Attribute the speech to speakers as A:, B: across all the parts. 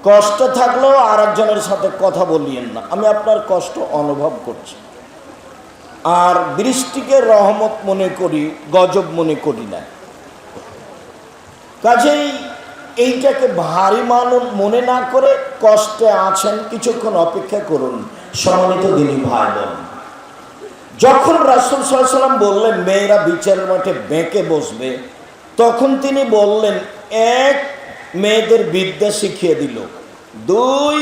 A: কষ্ট থাকলেও আর একজনের সাথে কথা বলিয়েন না, আমি আপনার কষ্ট অনুভব করছি। আর বৃষ্টিকে রহমত মনে করি, গজব মনে করি না। কাজেই এইটাকে ভারী মনে না করে কষ্টে আছেন, কিছুক্ষণ অপেক্ষা করুন। সম্মানিত দিনী ভাই বোন, যখন রাসূল সাল্লাল্লাহু আলাইহি ওয়াসাল্লাম বললেন মেয়েরা বিচারের মাঠে বেঁকে বসবে, তখন তিনি বললেন, এক, মেয়েদের বিদ্যা শিখিয়ে দিল, দুই,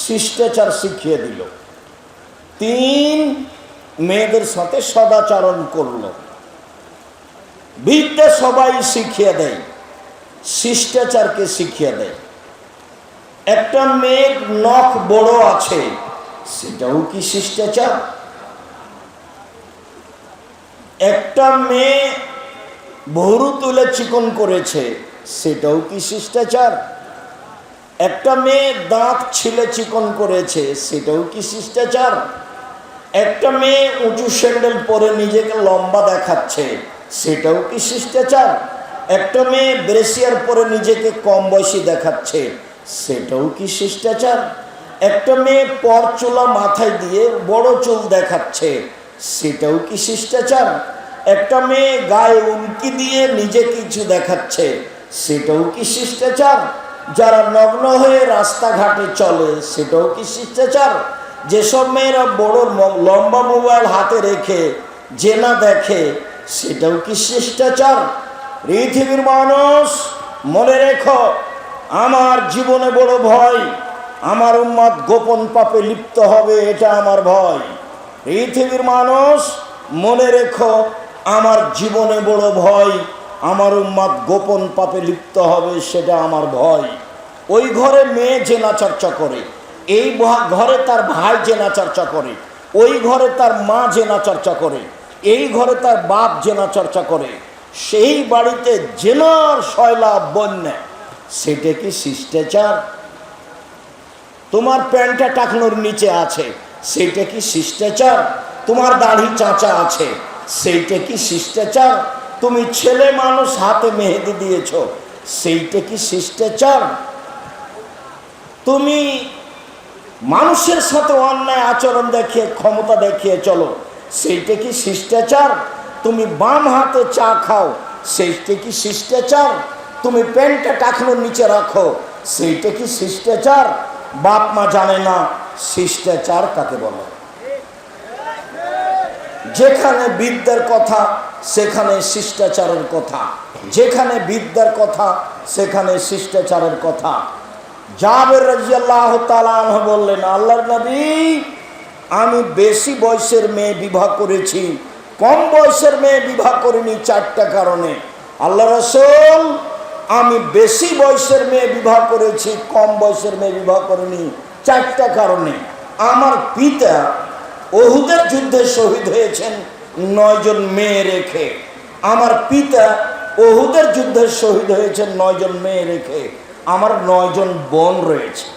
A: শিষ্টাচার শিখিয়ে দিল, তিন, মেয়েদের সাথে সদাচরণ করল। বিদ্যা সবাই শিখিয়ে দেয়, শিষ্টাচারকে শিখিয়ে দেয়। একটা মেয়ের নখ বড় আছে, সেটাও কি শিষ্টাচার? একটা মেয়ে ভুরু তুলে চিকন করেছে, সেটাও কি শিষ্টাচার? একটা মেয়ে দাঁত ছিলে চিকন করেছে, সেটাও কি শিষ্টাচার? একটা মেয়ে উঁচু স্যান্ডেল পরে নিজেকে লম্বা দেখাচ্ছে, সেটাও কি শিষ্টাচার? একটা মেয়ে ব্রেসিয়ার পরে নিজেকে কম বয়সী দেখাচ্ছে, সেটাও কি শিষ্টাচার? একটা মেয়ে পরচুলা মাথায় দিয়ে বড় চুল দেখাচ্ছে, সেটাও কি শিষ্টাচার? একটা মেয়ে গায়ে উল্কি দিয়ে নিজে কিছু দেখাচ্ছে, সেটাও কি শিষ্টাচার? যারা নগ্ন হয়ে রাস্তাঘাটে চলে, সেটাও কি শিষ্টাচার? যেসব মেয়েরা বড় লম্বা মোবাইল হাতে রেখে জেনা দেখে, সেটাও কি শিষ্টাচার? পৃথিবীর মানুষ, মনে রেখো, আমার জীবনে বড় ভয়, আমার উম্মত গোপন পাপে লিপ্ত হবে, এটা আমার ভয়। পৃথিবীর মানুষ, মনে রেখো, আমার জীবনে বড় ভয়, আমার উম্মত গোপন পাপে লিপ্ত হবে, সেটা আমার ভয়। ওই ঘরে মেয়ে জেনা চর্চা করে, এই ঘরে তার ভাই জেনা চর্চা করে, ওই ঘরে তার মা জেনা চর্চা করে, এই ঘরে তার বাপ জেনা চর্চা করে, সেই বাড়িতে জেনার শয়লা বন্যা, সেটা কি শিষ্টাচার? তোমার প্যান্টটা টাকনোর নিচে আছে, সেইটা কি শিষ্টাচার? তোমার দাড়ি চাঁচা আছে, সেইটা কি শিষ্টাচার? তুমি ছেলে মানুষ, হাতে মেহেদি দিয়েছ, সেইটা কি শিষ্টাচার? তুমি মানুষের সাথে অন্যায় আচরণ দেখিয়ে, ক্ষমতা দেখিয়ে চলো, সেইটা কি শিষ্টাচার? তুমি বাম হাতে চা খাও, সেইটা কি শিষ্টাচার? তুমি প্যান্টটা টাকনোর নিচে রাখো, সেইটা কি শিষ্টাচার? বাপ মা জানে না শিষ্টাচার কাকে বলে। যেখানে বিদ্যার কথা, সেখানে শিষ্টাচারের কথা, যেখানে বিদ্যার কথা, সেখানে শিষ্টাচারের কথা। জাবের রাদিয়াল্লাহু তাআলা আনহু বললেন, আল্লাহর নবী, আমি বেশি বয়সের মেয়ে বিবাহ করেছি, কম বয়সের মেয়ে বিবাহ করিনি, চারটা কারণে। আল্লাহ রাসূল, আমি বেশি বয়সের মেয়ে বিবাহ করেছি, কম বয়সের মেয়ে বিবাহ করিনি, চারটা কারণে। আমার পিতা উহুদের যুদ্ধে শহীদ হয়েছেন 9 জন মেয়ে রেখে, আমার পিতা উহুদের যুদ্ধে শহীদ হয়েছেন 9 জন মেয়ে রেখে, আমার 9 জন বোন রয়েছে,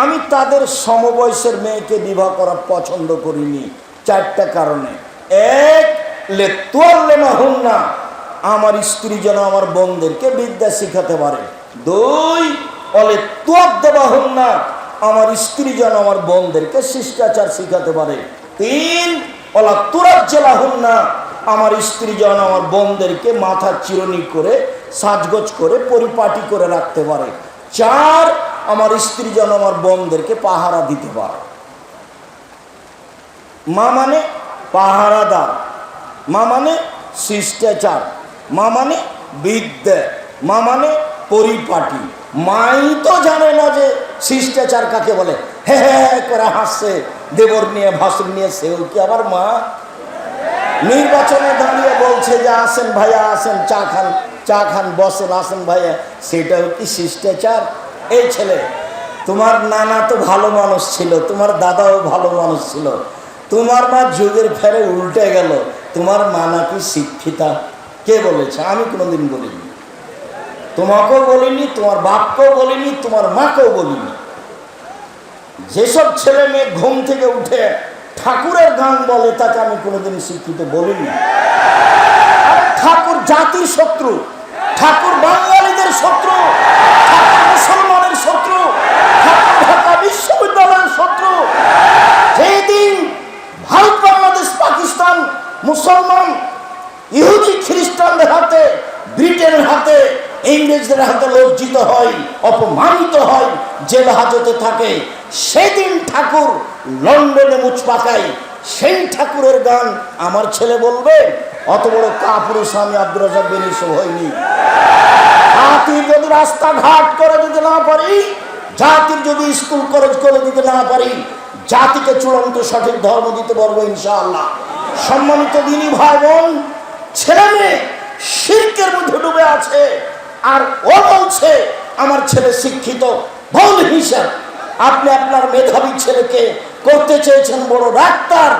A: আমি তাদের সমবয়সের মেয়েকে বিবাহ করা পছন্দ করিনি, চারটা কারণে। এক, লেতুয়াল্লেমাহুন্না, আমার স্ত্রী যেন আমার বোনদেরকে বিদ্যা শিখাতে পারে। দুই, অলেতুয়াদ্দাবাহুন্না, আমার স্ত্রী যেন আমার বোনদেরকে শিষ্টাচার শিখাতে পারে। তিন, অলাতুরাজ্জালাহুন্না, আমার স্ত্রী যেন আমার বোনদেরকে মাথা চিরুনি করে, সাজগোজ করে, পরিপাটি করে রাখতে পারে। চার, আমার স্ত্রী যেন আমার বোনদেরকে পাহারা দিতে পারে। মা মানে পাহারাদার, মা মানে শিষ্টাচার, মা মানে বিদ্যা, মা মানে পরিপাটি। মাই তো জানে না যে শিষ্টাচার কাকে বলে, হে হে করে হাসছে দেবর নিয়ে, ভাসুর নিয়ে, সেও কি আবার মা? নির্বাচনে দাঁড়িয়ে বলছে যে আসেন ভাইয়া, আসেন, চা খান, চা খান, বসেন, আসেন ভাইয়া, সেটাও কি শিষ্টাচার? এই ছেলে, তোমার নানা তো ভালো মানুষ ছিল, তোমার দাদাও ভালো মানুষ ছিল, তোমার মা যুগের ফেরে উল্টে গেল, তোমার মা নাকি শিক্ষিতা? কে বলেছে? আমি কোনোদিন বলিনি, তোমাকেও বলিনি, তোমার বাপকেও বলিনি, তোমার মাকেও বলিনি। যেসব ছেলে মেয়ে ঘুম থেকে উঠে ঠাকুরের গান বলে, তাকে আমি কোনোদিন শিক্ষিত বলিনি। ঠাকুর জাতির শত্রু, ঠাকুর বাঙালিদের শত্রু, ঠাকুর মুসলমানের শত্রু, হয়, অপমানিত হয়, জেল হাজতে থাকে, সেদিন ঠাকুর লন্ডনে মুচ পাকায়, সেই ঠাকুরের গান আমার ছেলে বলবে? অত বড় কাপুরুষ আমি আব্দুর রাজ্জাক বিন ইউসুফ হইনি। জাতির যদি রাস্তাঘাট করে দিতে না পারি, জাতির যদি স্কুল কলেজ করে দিতে না পারি, জাতিকে চূড়ান্ত সঠিক ধর্ম দিতে পারবো ইনশাআল্লাহ। সম্মানিত দিনী ভাই বোন, ছেলে মেয়ে শিরকের মধ্যে ডুবে আছে, আর ও বলছে আমার ছেলে শিক্ষিত। ভুল হিসাব। আপনি আপনার মেধাবী ছেলেকে করতে চেয়েছেন বড় ডাক্তার।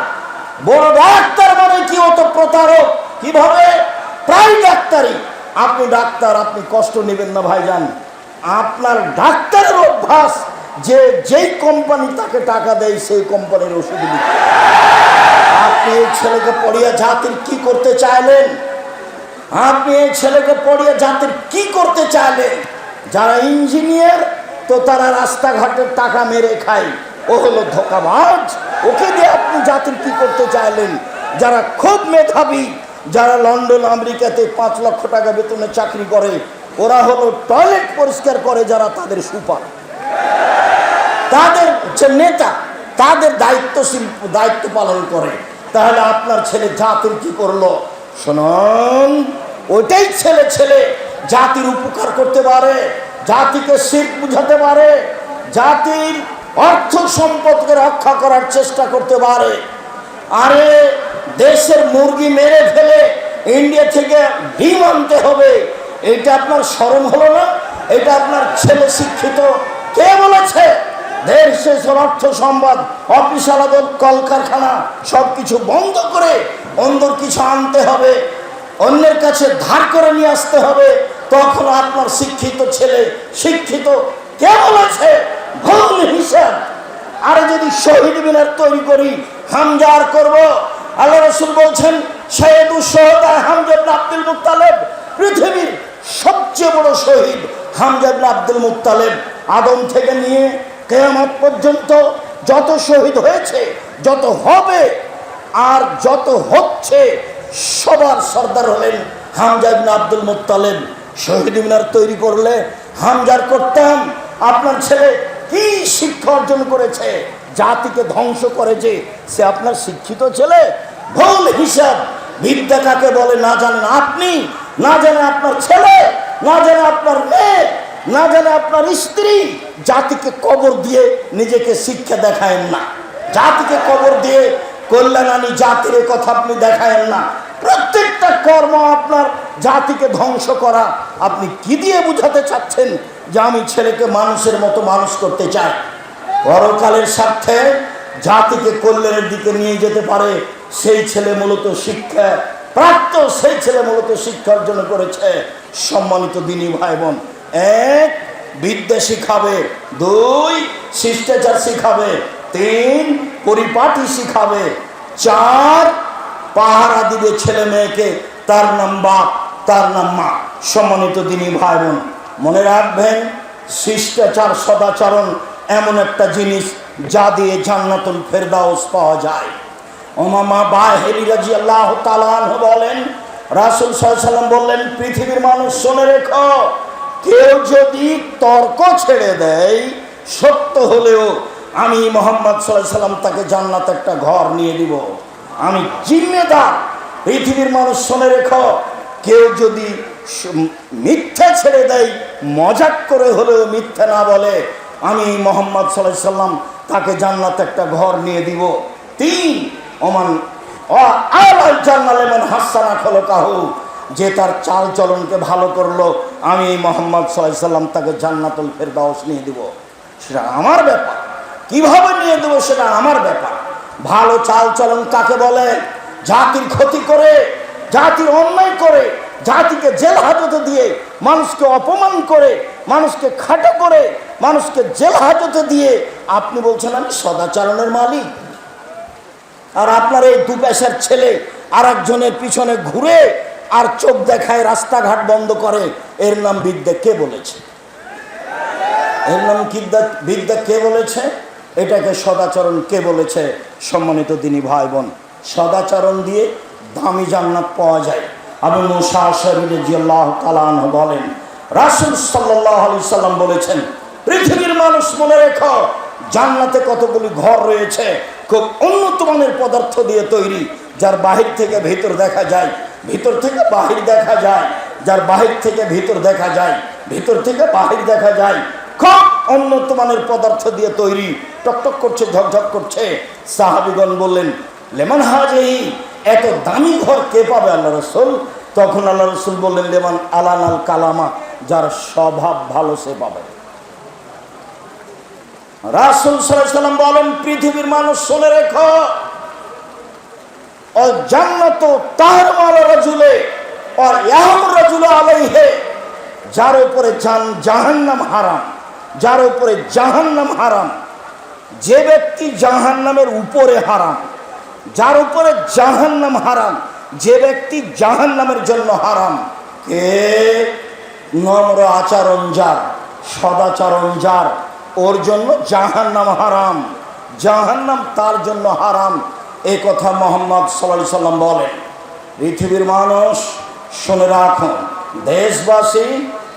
A: বড় ডাক্তার মানে কি? অত প্রতারক। কিভাবে? প্রায় ডাক্তারি। আপনি ডাক্তার, আপনি কষ্ট নেবেন না ভাইজান। আপনার ডাক্তারের অভ্যাস যে যেই কোম্পানি তাকে টাকা দেয় সেই কোম্পানির ওষুধ দিতে। আপনি এই ছেলেকে পড়িয়ে জাতির কি করতে চাইলেন? আপনি এই ছেলেকে পড়িয়ে জাতির কি করতে চাইলেন? যারা ইঞ্জিনিয়ার তো তারা রাস্তাঘাটের টাকা মেরে খায়, ও হলো ধোঁকাবাজ। ওকে দিয়ে আপনি জাতির কি করতে চাইলেন? যারা খুব মেধাবী, যারা লন্ডন আমেরিকাতে 5 লক্ষ টাকা বেতনে চাকরি করে, ওরা হলো টয়লেট পরিষ্কার করে যারা তাদের সুপার, তাদের যে নেতা, তাদের দায়িত্ব পালন করে। তাহলে আপনার ছেলে জাতির কি করলো? শুনুন, ওইটাই ছেলে জাতির উপকার করতে পারে, জাতিকে শিরক বুঝাতে পারে, জাতির অর্থ সম্পদকে রক্ষা করার চেষ্টা করতে পারে। আরে দেশের মুরগি মেরে ফেলে ইন্ডিয়া থেকে ডিম আনতে হবে, এটা আপনার শরম হলো না? এটা আপনার ছেলে শিক্ষিত? কে বলেছে? দেশের অর্থ সম্পদ, অফিস আদালত, কলকারখানা সবকিছু বন্ধ করে অন্য কিছু আনতে হবে, অন্যের কাছে ধার করে নিয়ে আসতে হবে, তখন আপনার শিক্ষিত ছেলে শিক্ষিত? কে বলেছে? ভুল হিসাব। আরে যদি শহীদ মিনার তৈরি করি, হামজার করব। আল্লাহ রাসূল বলছেন সৈয়দুশ শুহাদা হামজা ইবনে আব্দুল মুত্তালিব, পৃথিবীর সবচেয়ে বড় শহীদ হামজা ইবনে আব্দুল মুত্তালিব। আদম থেকে নিয়ে কিয়ামত পর্যন্ত যত শহীদ হয়েছে, যত হবে আর যত হচ্ছে, সবার সর্দার হলেন হামজা ইবনে আব্দুল মুত্তালিব। শহীদ মিনার তৈরি করলে হামজার করতাম। আপনার ছেলে কি শিক্ষা অর্জন করেছে? জাতিকে ধ্বংস করেছে। সে আপনার শিক্ষিত ছেলে? ভুল হিসাব। বিদ্যা কাকে বলে না জানেন আপনি, না জানে আপনার ছেলে, না জানে আপনার মেয়ে, না জানে আপনার স্ত্রী। জাতিকে কবর দিয়ে নিজেকে শিক্ষা দেখায়েন না, জাতিকে কবর দিয়ে কল্যাণানী জাতির কথা আপনি দেখায়েন না। প্রত্যেকটা কর্ম আপনার জাতিকে ধ্বংস করা। আপনি কি দিয়ে বুঝাতে চাচ্ছেন যে আমি ছেলেকে মানুষের মতো মানুষ করতে চাই? পরকালের স্বার্থে জাতিকে কল্যাণের দিকে নিয়ে যেতে পারে সেই ছেলে মূলত শিক্ষা প্রাপ্ত, সেই ছেলে মূলত শিক্ষা অর্জন করেছে। সম্মানিত দিনী ভাই বোন, 1 বিদ্যা শিখাবে, 2 শিষ্টাচার শিখাবে, 3 পরিপাটি শিখাবে, 4 পাহারা দিবে ছেলে মেয়েকে, তার নাম বাপ, তার নাম মা। সম্মানিত দিনী ভাই বোন, মনে রাখবেন শিষ্টাচার সদাচরণ এমন একটা জিনিস যা দিয়ে জান্নাতুল ফেরদাউস পাওয়া যায়। উমামা বাহিরি রাদিয়াল্লাহু তাআলা আনহু বলেন, রাসূল সাল্লাল্লাহু আলাইহি ওয়াসাল্লাম বললেন, পৃথিবীর মানুষ শুনে রেখো, কেউ যদি তর্ক ছেড়ে দেয় সত্য হলেও আমি মুহাম্মদ সাল্লাল্লাহু আলাইহি ওয়াসাল্লাম তাকে জান্নাতে একটা ঘর নিয়ে দিব। আমি জিম্মেদার। পৃথিবীর মানুষ শুনে রেখো, কেউ যদি মিথ্যা ছেড়ে দেয়, মজাক করে হলেও মিথ্যা না বলে, আমি মুহাম্মদ সাল্লাল্লাহু আলাইহি ওয়াসাল্লাম তাকে জান্নাতে একটা ঘর নিয়ে দিব। 3 ওমান আলাল জান্নাত লিমান হাসানা খলকাহু, যে তার চাল চলনকে ভালো করলো, আমি মুহাম্মদ সাল্লাল্লাহু আলাইহি ওয়াসাল্লাম তাকে জান্নাতুল ফেরদাউস নিয়ে দিব। সেটা আমার ব্যাপার, কিভাবে নিয়ে দেবো সেটা আমার ব্যাপার। ভালো চাল চলন কাকে বলে? জাতির ক্ষতি করে, জাতির অন্যায় করে, জাতিকে জেল হাজতে দিয়ে, মানুষকে অপমান করে, মানুষকে খাটো করে, মানুষকে জেল হাজতে দিয়ে আপনি বলছেন আমি সদাচরণের মালিক। আর আপনার এই 2 পয়সার ছেলে আর একজনের পিছনে ঘুরে আর চোখ দেখায়, রাস্তাঘাট বন্ধ করে, এর নাম বিদ্যা কে বলেছে? এর নাম বিদ্যা কে বলেছে? এটাকে সদাচরণ কে বলেছে? সম্মানিত দিনী ভাই বোন, সদাচরণ দিয়ে দামি জান্নাত পাওয়া যায়। আবু মুসা আশআরী রাদিয়াল্লাহু তাআলা আনহু বলেন, রাসূল সাল্লাল্লাহু আলাইহি সাল্লাম বলেছেন, পৃথিবীর মানুষ মনে রেখো, জান্নাতে কতগুলি ঘর রয়েছে খুব উন্নত মানের পদার্থ দিয়ে তৈরি, যার বাহির থেকে ভিতর দেখা যায়, ভিতর থেকে বাহির দেখা যায়, যার বাহির থেকে ভিতর দেখা যায়, ভিতর থেকে বাহির দেখা যায়, খুব উন্নত মানের পদার্থ দিয়ে তৈরি, টকটক করছে, ঝকঝক করছে। সাহাবীগণ বললেন, লেমান হাজিহি, এত দামি ঘর কে পাবে আল্লাহ রাসূল? তখন আল্লাহ রাসূল বললেন, লেমান আলানাল কালামা, যার স্বভাব ভালো সে পাবে। রাসূল সাল্লাল্লাহু আলাইহি ওয়াসাল্লাম বলেন, পৃথিবীর মানুষ শুনে রেখো, ও জান্নাত তাহমাল রাজুলে আর ইয়াহম রাজুল আলাইহি, যার উপরে জাহান্নাম হারাম, যার উপরে জাহান্নাম হারাম, যে ব্যক্তি জাহান্নামের উপরে হারাম, যার উপরে জাহান্নাম হারাম, যে ব্যক্তি জাহান্নামের জন্য হারাম, কে? নম্র আচরণ যার, সদাচরণ যার, ওর জন্য জাহান্নাম হারাম, জাহান্নাম তার জন্য হারাম। এই কথা মুহাম্মদ সাল্লাল্লাহু আলাইহি সাল্লাম বলেন। পৃথিবীর মানুষ শুনে রাখুন, দেশবাসী,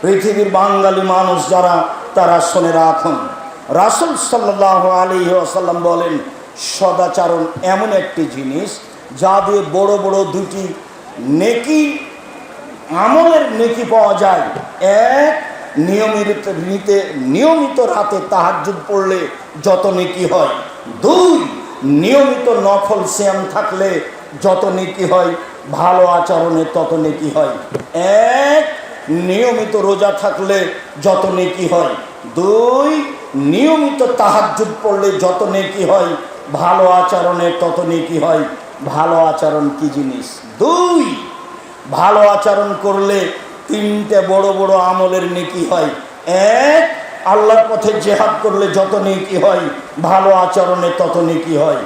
A: পৃথিবীর বাঙালি মানুষ যারা, তারা শুনে রাখুন, রাসূল সাল্লাল্লাহু আলাইহি ওয়াসাল্লাম বলেন, সদাচরণ এমন একটি জিনিস যা দিয়ে বড় বড় দুটি নেকি, আমলের নেকি পাওয়া যায়। এক, নিয়মিত রাতে তাহাজ্জুদ পড়লে যত নেকি হয়। দুই, নিয়মিত নফল সিয়াম থাকলে যত নেকি হয়, ভালো আচরণে তত নেকি হয়। এক, নিয়মিত রোজা থাকলে যত নেকি হয়। দুই, নিয়মিত তাহাজ্জুদ পড়লে যত নেকি হয়, ভালো আচরণে তত নেকি হয়। ভালো আচরণ কি জিনিস? দুই, ভালো আচরণ করলে তিনটে বড় বড় আমলের নেকি হয়। এক, আল্লাহর পথে জিহাদ করলে যত নেকি হয়, ভালো আচরণে তত নেকি হয়।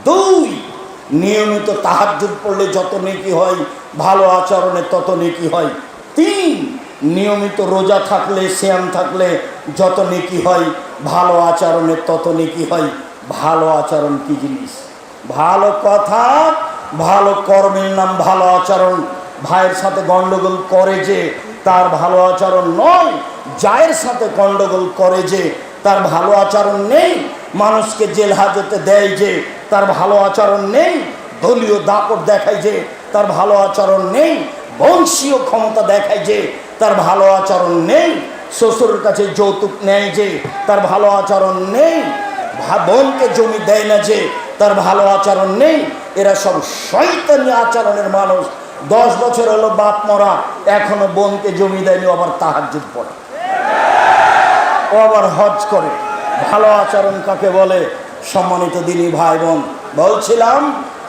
A: দুই, নিয়মিত তাহাজ্জুদ পড়লে যত নেকি হয়, ভালো আচরণে তত নেকি হয়। তিন, নিয়মিত রোজা থাকলে, সিয়াম থাকলে যত নেকি হয়, ভালো আচরণে তত নেকি হয়। ভালো আচরণ কি জিনিস? ভালো কথা, ভালো কর্মের নাম ভালো আচরণ। ভাইয়ের সাথে গন্ডগোল করে যে, তার ভালো আচরণ নয়। জায়ের সাথে গন্ডগোল করে যে, তার ভালো আচরণ নেই। মানুষকে জেল হাজতে দেয় যে, তার ভালো আচরণ নেই। দলীয় দাপট দেখায় যে, তার ভালো আচরণ নেই। বংশীয় ক্ষমতা দেখায় যে, তার ভালো আচরণ নেই। শ্বশুরের কাছে যৌতুক নেয় যে, তার ভালো আচরণ নেই। বোনকে জমি দেয় না যে, তার ভালো আচরণ নেই। এরা সব শয়তানি আচরণের মানুষ। 10 বছর হলো বাপ মরা, এখনো বোনকে জমি দেয়নি, আবার তাহাজ্জুদ পড়ে, ও আবার হজ করে। ভালো আচরণ কাকে বলে? সম্মানিত দিনী ভাই বোন, বলছিলাম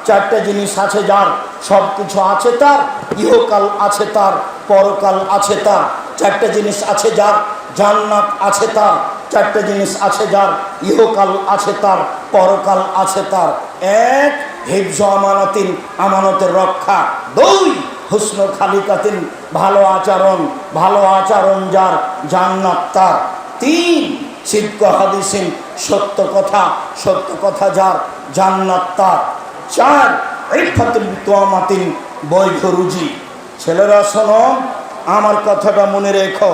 A: চারটে জিনিস আছে যার, সব কিছু আছে তার, ইহকাল আছে তার, পরকাল আছে তার। চারটে জিনিস আছে যার, জান্নাত আছে তার। চারটে জিনিস আছে যার, ইহকাল আছে তার, পরকাল আছে তার। এক, হিফজ আমানাতিন, আমানতের রক্ষা। দুই, হুসন খালিকাতিন, ভালো আচরণ, ভালো আচরণ যার, জান্নাত তার। তিন, সিদক হাদিসিন, সত্য কথা, সত্য কথা যার, জান্নাত তার। চার, ইফাতুল তুয়ামাতিন, বৈধ রুজি। ছেলেরা শোনো, আমার কথাটা মনে রেখো,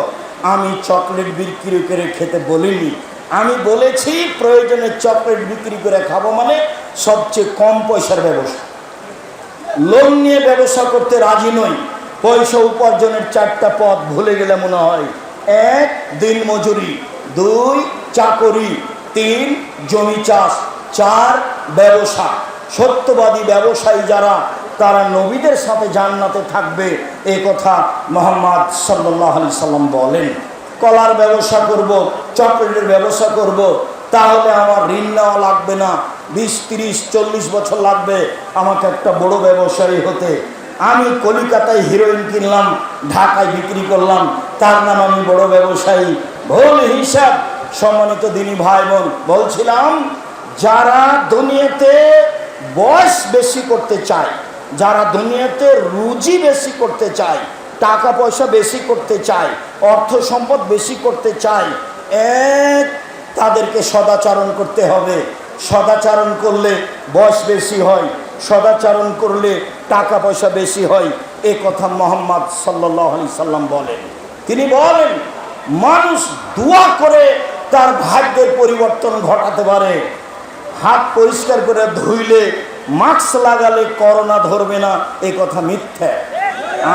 A: আমি চকলেট বিক্রি করে খেতে বলিনি। আমি বলেছি প্রয়োজনে চকলেট বিক্রি করে খাবো, মানে সবচেয়ে কম পয়সার ব্যবসা। লোন নিয়ে ব্যবসা করতে রাজি নই। পয়সা উপার্জনের চারটা পথ ভুলে গেলে মনে হয়। এক, দিন মজুরি। দুই, চাকরি। তিন, জমি চাষ। চার, ব্যবসা। সত্যবাদী ব্যবসায়ী যারা, তারা নবীদের সাথে জান্নাতে থাকবে, এ কথা মুহাম্মদ সাল্লাল্লাহু আলাইহি সাল্লাম বলেন। কলার ব্যবসা করব, চকলেটের ব্যবসা করব, তাহলে আমার ঋণ নেওয়া লাগবে না। 20, 30, 40 বছর লাগবে আমাকে একটা বড় ব্যবসায়ী হতে। আমি কলিকাতায় হিরোইন কিনলাম, ঢাকায় বিক্রি করলাম, তার নাম আমি বড় ব্যবসায়ী। ভুল হিসাব। সম্মানিত দিনী ভাই বোন, বলছিলাম যারা দুনিয়াতে বয়স বেশি করতে চায়, যারা দুনিয়াতে রুজি বেশি করতে চায়, টাকা পয়সা বেশি করতে চায়, অর্থ সম্পদ বেশি করতে চায়, এক, তাদেরকে সদাচরণ করতে হবে। সদাচরণ করলে বয়স বেশি হয়, সদাচরণ করলে টাকা পয়সা বেশি হয়, এ কথা মুহাম্মদ সাল্লাল্লাহু আলাইহি সাল্লাম বলেন। তিনি বলেন মানুষ দোয়া করে তার ভাগ্যের পরিবর্তন ঘটাতে পারে, হাত পরিষ্কার করে ধুইলে মাস্ক লাগালে করোনা ধরবে না, এ কথা মিথ্যা।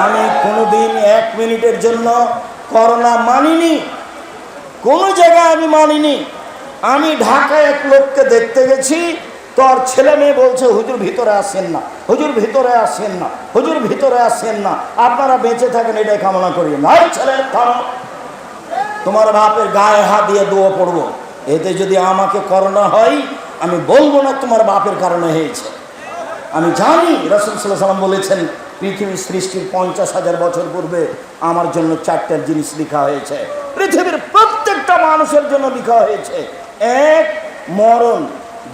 A: আমি কোনোদিন 1 মিনিটের জন্য করোনা মানিনি, কোনো জায়গায় আমি মানিনি। আমি ঢাকায় এক লোককে দেখতে গেছি, তোর ছেলে মেয়ে বলছে হুজুর ভিতরে আসেন না, হুজুর ভিতরে আসেন না, হুজুর ভিতরে আসেন না, আপনারা বেঁচে থাকেন এটাই কামনা করি। নাই ছেলে থামো, তোমার বাপের গায়ে হাত দিয়ে দোয়া পড়বো, এতে যদি আমাকে করোনা হয় আমি বলবো না তোমার বাপের কারণে হয়েছে। আমি জানি রাসূল সাল্লাল্লাহু আলাইহি ওয়াসাল্লাম বলেছেন পৃথিবীর সৃষ্টির 50,000 বছর পূর্বে আমার জন্য 4টা জিনিস লেখা হয়েছে, পৃথিবীর প্রত্যেকটা মানুষের জন্য লেখা হয়েছে। 1 মরণ,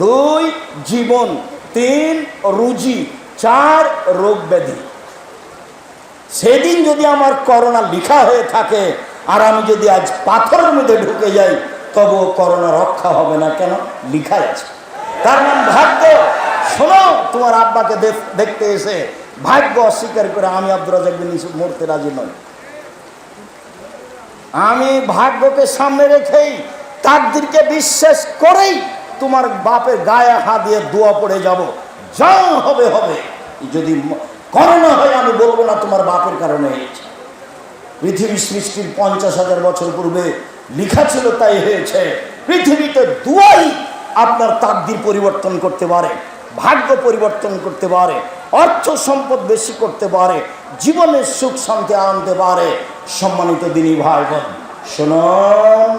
A: 2 জীবন, 3 রুজি, 4 রোগ ব্যাধি। সেদিন যদি আমার করোনা লেখা হয়ে থাকে আর আমি যদি আজ পাথরের মধ্যে ঢুকে যাই তবুও করোনা রক্ষা হবে না, কেন? লেখাই আছে। তার নাম ভাগ্য। শোনো, তোমার আব্বাকে দেখতে এসে ভাগ্য অস্বীকার করে আমি আব্দুর রাজ্জাক বিন ইউসুফ মরতে রাজি নই। আমি ভাগ্যকে সামনে রেখেই, তাকদীরকে বিশ্বাস করেই তোমার বাপের গায়ে হাত দিয়ে দোয়া পড়ে যাব, যা হবে হবে। যদি করোনা হয় আমি বলবো না তোমার বাপের কারণে হয়েছে। পৃথিবী সৃষ্টির 50,000 বছর পূর্বে লেখা ছিল, তাই হয়েছে। পৃথিবীতে দোয়াই আপনার তাকদীর পরিবর্তন করতে পারে, ভাগ্য পরিবর্তন করতে পারে, অর্থ সম্পদ বেশি করতে পারে, জীবনের সুখ শান্তি আনতে পারে। সম্মানিত দিনী ভাই বোন, শুনুন,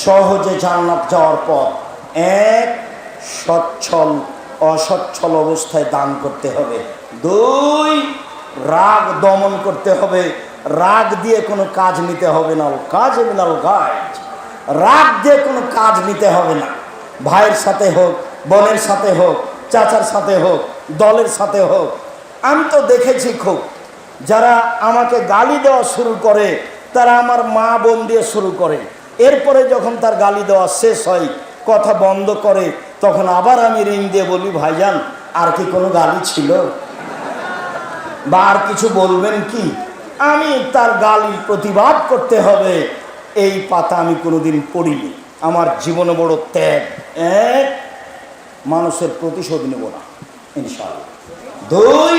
A: সহজে জান্নাত যাওয়ার পথ: 1 সচ্ছল অসচ্ছল অবস্থায় দান করতে হবে, 2 রাগ দমন করতে হবে, রাগ দিয়ে কোনো কাজ নিতে হবে না, কাজ মিনাল গায়জ, রাগ দিয়ে কোনো কাজ নিতে হবে না। ভাইয়ের সাথে হোক, বোনের সাথে হোক, চাচার সাথে হোক, দলের সাথে হোক। আমি তো দেখেছি খুব, যারা আমাকে গালি দেওয়া শুরু করে তারা আমার মা বোন দিয়ে শুরু করে, এরপরে যখন তার গালি দেওয়া শেষ হয়, কথা বন্ধ করে, তখন আবার আমি রিং দিয়ে বলি, ভাইজান আর কি কোনো গালি ছিল বা আর কিছু বলবেন কি? আমি তার গালির প্রতিবাদ করতে হবে, এই পাতা আমি কোনোদিন পড়িনি। আমার জীবনে বড় ত্যাগ। 1 মানুষের প্রতিশোধ নেব না ইনশাআল্লাহ, 2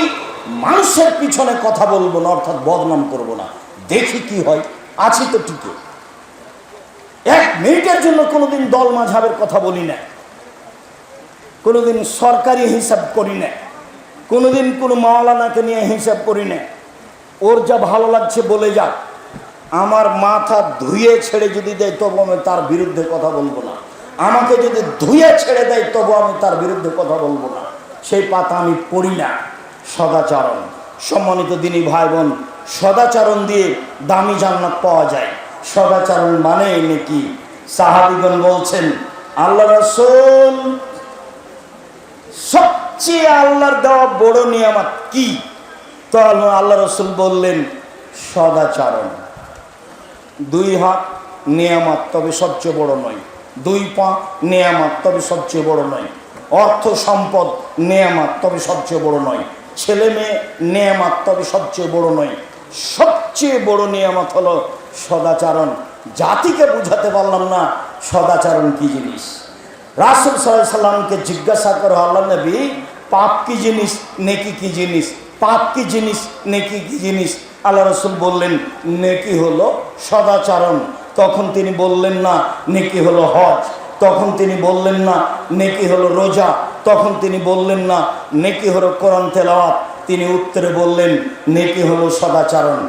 A: মানুষের পিছনে কথা বলবো না, অর্থাৎ বদনাম করবো না, দেখি কি হয়, আছি তো টিকে। 1 মিনিটের জন্য কোনোদিন দল মাঝহাবের কথা বলি না, কোনোদিন সরকারি হিসাব করি না, কোনোদিন কোনো মাওলানাকে নিয়ে হিসাব করি না। ওর যা ভালো লাগছে বলে যাক, আমার মাথা ধুয়ে ছেড়ে যদি দেয় তবু আমি তার বিরুদ্ধে কথা বলবো না, আমাকে যদি ধুয়ে ছেড়ে দেয় তবু আমি তার বিরুদ্ধে কথা বলবো না, সেই পাতা আমি পড়ি না। সদাচরণ, সম্মানিত দিনী ভাই বোন, সদাচরণ দিয়ে দামি জান্নাত পাওয়া যায়। সদাচরণ মানে নাকি? সাহাবীগণ বলছেন, আল্লাহ রাসূল সবচেয়ে আল্লাহর দেওয়া বড় নিয়ামত কি? তো আল্লাহ রাসূল বললেন, সদাচরণ। 2 হাত নিয়ামত, তবে সবচেয়ে বড় নয়। 2 পা নিয়ামত, তবে সবচেয়ে বড় নয়। অর্থ সম্পদ নিয়ামত, তবে সবচেয়ে বড় নয়। ছেলে মেয়ে নিয়ামত, তবে সবচেয়ে বড় নয়। সবচেয়ে বড় নিয়ামত হলো সদাচরণ। জাতিকে বুঝাতে পারলাম না সদাচরণ কি জিনিস। রাসূল সাল্লাল্লাহু আলাইহি সাল্লামকে জিজ্ঞাসা করো, আল্লাহ নবী, পাপ কি জিনিস, নেকি কি জিনিস? পাপ কি জিনিস, নেকি কি জিনিস? আল্লাহ রাসূল বললেন, নেকি হলো সদাচরণ। তখন তিনি বললেন না নেকি হলো হজ, তখন তিনি বললেন না নেকি হলো রোজা, তখন তিনি বললেন না নেকি হলো কোরআন তেলাওয়াত, তিনি উত্তরে বললেন নেকি হলো সদাচরণ।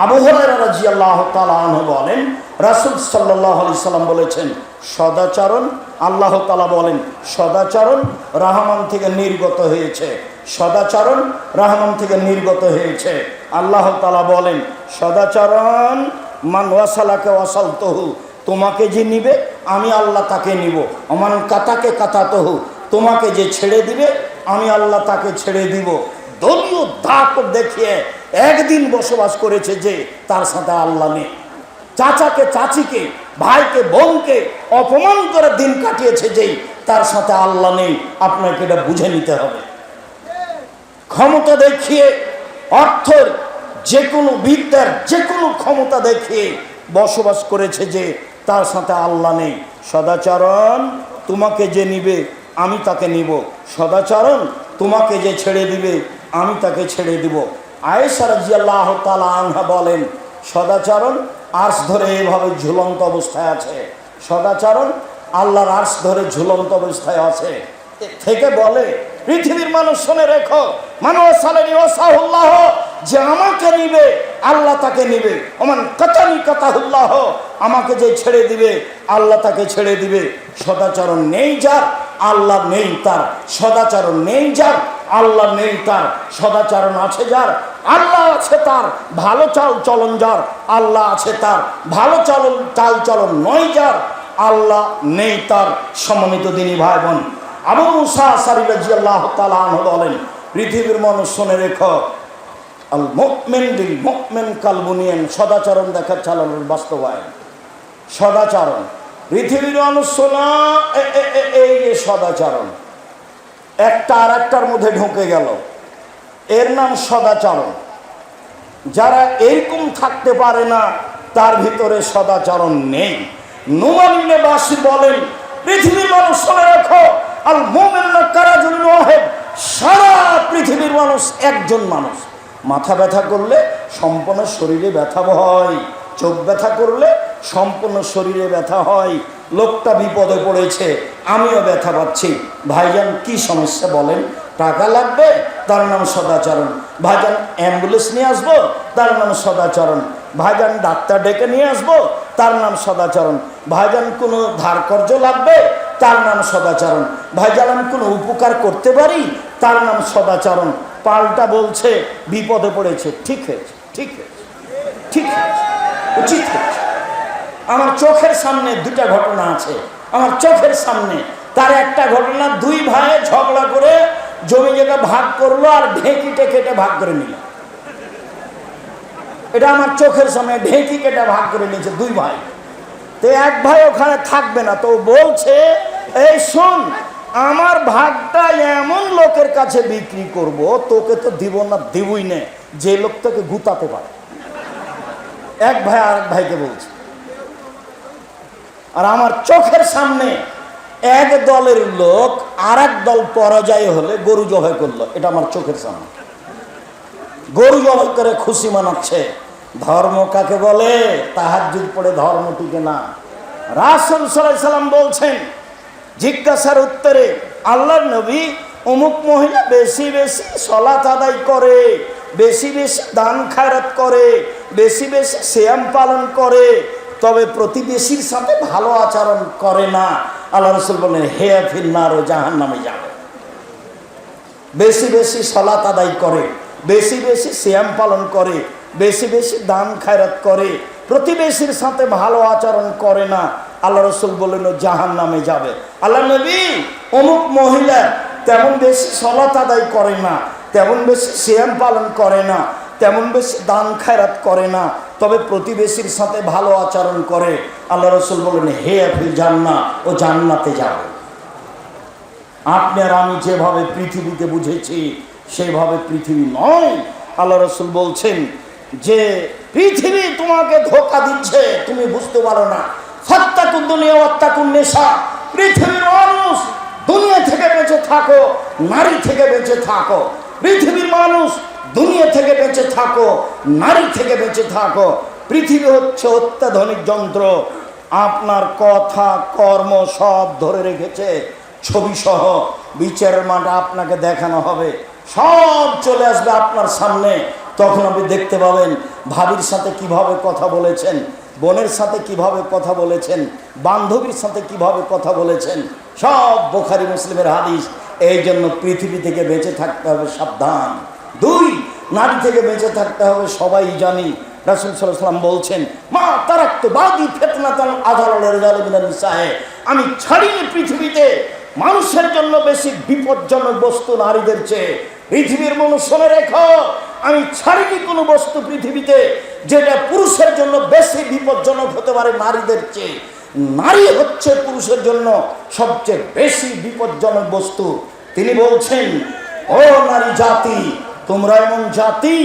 A: আবু হুরায়রা রাদিয়াল্লাহু তাআলা আনহু বলেন, রাসূল সাল্লাল্লাহু আলাইহি সাল্লাম বলেছেন, সদাচরণ, আল্লাহ তাআলা বলেন সদাচরণ রহমান থেকে নির্গত হয়েছে, সদাচরণ রহমান থেকে নির্গত হয়েছে। আল্লাহ তাআলা বলেন সদাচরণ মান ওয়াসালাকে ওয়াসালতুহু, তোমাকে যে নিবে আমি আল্লাহ তাকে নিব। অমান কাতাকে কাতাতহু, তোমাকে যে ছেড়ে দিবে আমি আল্লাহ তাকে ছেড়ে দিব। দলীয় দাঁত দেখিয়ে একদিন বসবাস করেছে যে, তার সাথে আল্লাহ নেই। চাচাকে চাচিকে, ভাইকে বোনকে অপমান করে দিন কাটিয়েছে যেই, তার সাথে আল্লাহ নেই। আপনাকে এটা বুঝে নিতে হবে। ক্ষমতা দেখিয়ে, অর্থের যে কোনো বিদ্যার যে কোনো ক্ষমতা দেখিয়ে বসবাস করেছে যে তার সাথে আল্লাহ নেই। সদাচরণ, তোমাকে যে নিবে আমি তাকে নিব। সদাচরণ, তোমাকে যে ছেড়ে দিবে আমি তাকে ছেড়ে দিব। আয়েশা রাদিয়াল্লাহু তাআলা আনহা বলেন, সদাচরণ আরশ ধরে এভাবে ঝুলন্ত অবস্থায় আছে। সদাচরণ আল্লাহর আরশ ধরে ঝুলন্ত অবস্থায় আছে। থেকে বলে, পৃথিবীর মানুষ শুনে রেখো, মানুষ সালেনি ওসাহুল্লাহ, যে আমাকে নিবে আল্লাহ তাকে নিবে। ওমান কাতানি কাতাহুল্লাহ, আমাকে যে ছেড়ে দিবে আল্লাহ তাকে ছেড়ে দিবে। সদাচরণ নেই যার, আল্লাহ নেই তার। সদাচরণ নেই যার, আল্লাহ নেই তার। সদাচরণ আছে যার, আল্লাহ আছে তার। ভালো চাল চলন যার, আল্লাহ আছে তার। ভালো চাল চলন নয় যার, আল্লাহ নেই তার। সম্মানিত দিনী ভাই বোন, আবু মুসা আশআরী রাদিয়াল্লাহু তাআলা আনহু বলেন, পৃথিবীর মানুষ শুনে রেখো, আল মুমিন বিল মুমিন কাল বুনিয়ান, সদাচরণ দেখা চালানোর বাস্তবায়ন। সদাচরণ, পৃথিবীর মানুষ শোনা, এই যে সদাচরণ একটা আর একটার মধ্যে ঢুকে গেল, এর নাম সদাচরণ। যারা এরকম থাকতে পারে না তার ভিতরে সদাচরণ নেই। নুমান ইবনে বাশির বলেন, পৃথিবীর মানুষ শুনে রাখো, আল মুমিনু কারাজুল ওয়াহিদ, সারা পৃথিবীর মানুষ একজন মানুষ। মাথা ব্যথা করলে সম্পূর্ণ শরীরে ব্যথা হয়, চোখ ব্যথা করলে সম্পূর্ণ শরীরে ব্যথা হয়। লোকটা বিপদে পড়েছে, আমিও ব্যথা পাচ্ছি। ভাইজান কি সমস্যা বলেন? টাকা লাগবে, তার নাম সদাচরণ। ভাইজান অ্যাম্বুলেন্স নিয়ে আসবো, তার নাম সদাচরণ। ভাইজান ডাক্তার ডেকে নিয়ে আসবো, তার নাম সদাচরণ। ভাইজান কোনো ধার কর্জ লাগবে, তার নাম সদাচরণ। ভাইজান আমি কোনো উপকার করতে পারি, তার নাম সদাচরণ। পাল্টা বলছে বিপদে পড়েছে, ঠিক হয়েছে, ঠিক হয়েছে, ঠিক হয়েছে, উচিত হয়েছে। আমার চোখের সামনে দুটা ঘটনা আছে, আমার চোখের সামনে। তার একটা ঘটনা, দুই ভাই ঝগড়া করে জমি জায়গা ভাগ করলো আর ঢেঁকিতে কেটে ভাগ করে নিল। এটা আমার চোখের সামনে, ঢেঁকি কেটে ভাগ করে নিয়েছে দুই ভাই। তো এক ভাই ওখানে থাকবে না, তো বলছে, এই শোন, আমার ভাগটা এমন লোকের কাছে বিক্রি করব, তোকে তো দিব না, দিবই না, যে লোক তোকে গুতাতে পারে। এক ভাই আরেক ভাইকে বলছে। আর আমার চোখের সামনে এক দলের লোক আর এক দল পরাজয় হলে গরু জবাই করলো, এটা আমার চোখের সামনে। গরু জবাই করে খুশি মানাচ্ছে। ধর্ম কাকে বলে? তাহাজ্জুদ পড়ে ধর্ম টিকে না। রাসূল সাল্লাল্লাহু আলাইহি সাল্লাম বলছেন, জিজ্ঞাসার উত্তরে, আল্লাহর নবী, অমুক মহিলা বেশি বেশি সালাত আদায় করে, বেশি বেশি দান খায়রাত করে, বেশি বেশি সিয়াম পালন করে, তবে প্রতিবেশীর সাথে ভালো আচরণ করে না। আল্লাহ রাসূল বলেন, হে ফিন্নার, ও জাহান্নামে যাবে। বেশি বেশি সালাত আদায় করে, বেশি বেশি সিয়াম পালন করে, বেশি বেশি দান খায়রাত করে, প্রতিবেশীর সাথে ভালো আচরণ করে না, আল্লাহ রাসূল বললেন জাহান্নামে যাবে। আল্লাহ নবী, অমুক মহিলা তেমন বেশি সালাত আদায় করে না, তেমন বেশি সিয়াম পালন করে না, তেমন বেশি দান খায়রাত করে না, তবে প্রতিবেশীর সাথে ভালো আচরণ করে। আল্লাহ রাসূল বললেন, হে ফিল জান্নাহ, ও জান্নাতে যাবে। আপনি আর আমি যেভাবে পৃথিবীকে বুঝেছি সেইভাবে পৃথিবী নয়। আল্লাহ রাসূল বলছেন যে পৃথিবী তোমাকে ধোঁকা দিচ্ছে, তুমি বুঝতে পারো না। ফাত্তাকুদ দুনিয়া ওয়াত্তাকুন নিসা, পৃথিবীর মানুষ, দুনিয়া থেকে বেঁচে থাকো, নারী থেকে বেঁচে থাকো। পৃথিবীর মানুষ, দুনিয়া থেকে বেঁচে থাকো, নারী থেকে বেঁচে থাকো। পৃথিবী হচ্ছে অত্যাধুনিক যন্ত্র, আপনার কথা কর্ম সব ধরে রেখেছে ছবি সহ। বিচারের মাঠে আপনাকে দেখানো হবে, সব চলে আসবে আপনার সামনে। তখন আপনি দেখতে পাবেন ভাবির সাথে কিভাবে কথা বলেছেন, বোনের সাথে কিভাবে কথা বলেছেন, বান্ধবীর সাথে কিভাবে কথা বলেছেন, সব বুখারী মুসলিমের হাদিস। এই জন্য পৃথিবী থেকে বেঁচে থাকতে হবে সাবধান। দুই, নারী থেকে বেঁচে থাকতে হবে সবাই জানি। রাসূল সাল্লাল্লাহু আলাইহি ওয়াসাল্লাম বলছেন, মা তারাকতু বাদি ফিতনাতান আযালা লিরজালি মিনান নিসায়ে, আমি ছাড়িনি পৃথিবীতে মানুষের জন্য বেশি বিপজ্জনক বস্তু নারীদের চেয়ে। পৃথিবীর মানুষ শুনে রেখো, আমি ছাড়িনি কোনো বস্তু পৃথিবীতে যেটা পুরুষের জন্য বেশি বিপজ্জনক হতে পারে নারীদের চেয়ে। নারী হচ্ছে পুরুষের জন্য সবচেয়ে বেশি বিপজ্জনক বস্তু। তিনি বলছেন, ও নারী জাতি, তোমরা এমন জাতি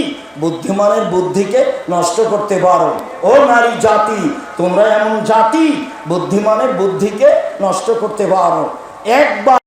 A: বুদ্ধিমানের বুদ্ধিকে নষ্ট করতে পারো। ও নারী জাতি, তোমরা এমন জাতি বুদ্ধিমানের বুদ্ধিকে নষ্ট করতে পারো। একবার